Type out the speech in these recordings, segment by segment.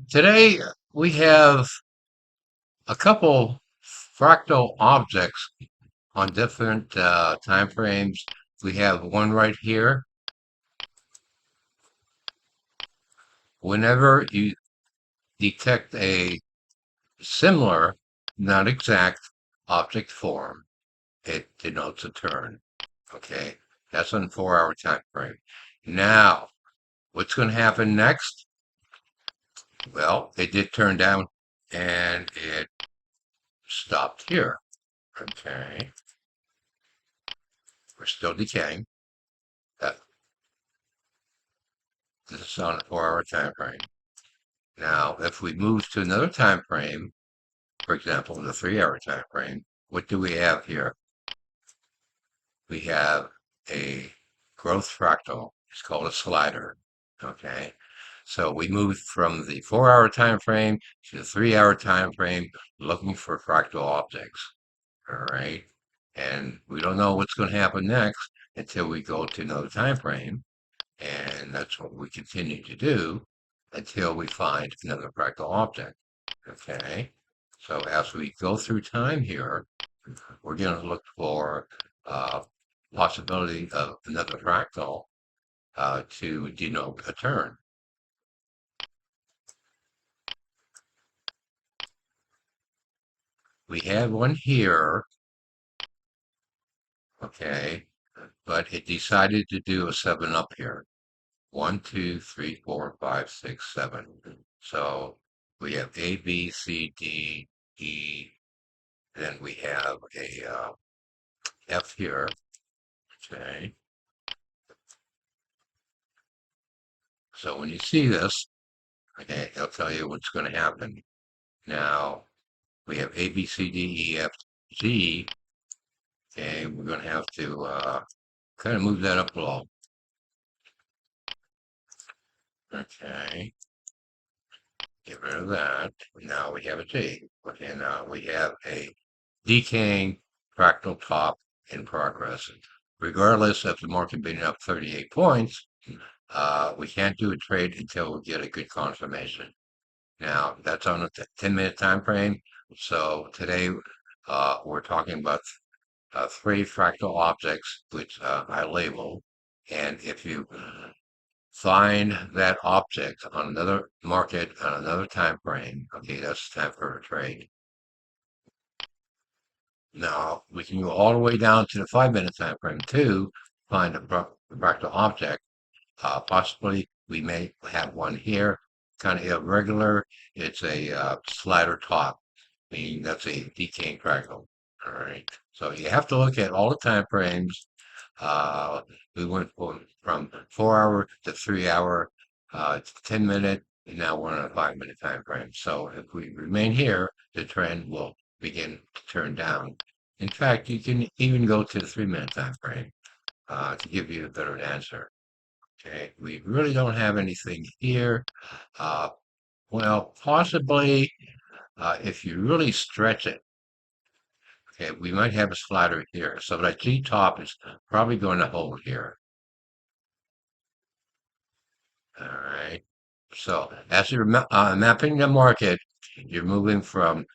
Today we have a couple fractal objects on different time frames. We have one right here. Whenever you detect a similar, not exact, object form, it denotes a turn. Okay, that's on 4 hour time frame. Now, what's going to happen next? Well, it did turn down and it stopped here. Okay, we're still decaying. That This is on a 4 hour time frame. Now, if we move to another time frame, for example, the 3 hour time frame, what do we have here? We have a growth fractal. It's called a slider. Okay. So we moved from the 4 hour time frame to the 3 hour time frame looking for fractal objects. All right. And we don't know what's going to happen next until we go to another time frame. And that's what we continue to do until we find another fractal object. Okay. So as we go through time here, we're going to look for possibility of another fractal to denote a turn. We have one here, okay, but it decided to do a 7 up here. 1, 2, 3, 4, 5, 6, 7. So we have A, B, C, D, E, then we have a F here, okay. So when you see this, okay, it'll tell you what's going to happen. Now, we have A, B, C, D, E, F, G. Okay, we're going to have to kind of move that up a little. Okay, get rid of that. Now we have a G. Okay, now we have a decaying fractal top in progress. Regardless of the market being up 38 points, we can't do a trade until we get a good confirmation. Now, that's on a 10-minute time frame. So today we're talking about 3 fractal objects, which I label. And if you find that object on another market on another time frame, okay, that's time for a trade. Now, we can go all the way down to the 5-minute time frame too, find a fractal object. Possibly we may have one here, kind of irregular. It's a slider top, meaning that's a decaying fractal. All right. So you have to look at all the time frames. We went from 4 hour to 3 hour, 10-minute, and now we're on a 5-minute time frame. So if we remain here, the trend will begin to turn down. In fact, you can even go to the 3-minute time frame to give you a better answer. Okay, we really don't have anything here. Uh, well, possibly if you really stretch it, okay, we might have a slider here. So that G top is probably going to hold here. All right. So as you're mapping the market, you're moving from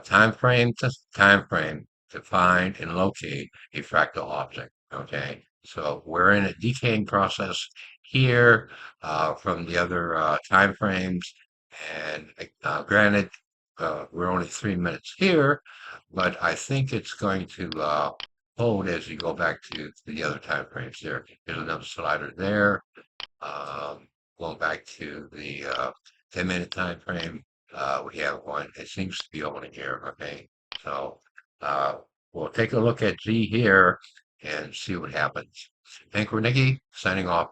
time frame to time frame to find and locate a fractal object. Okay. So we're in a decaying process here from the other time frames. And granted, we're only 3 minutes here, but I think it's going to hold as you go back to the other time frames here. There's another slider there. Um, Going back to the 10-minute time frame, we have one. It seems to be holding here. Okay, so uh, we'll take a look at G here and see what happens. Thank you, Nikki. Signing off.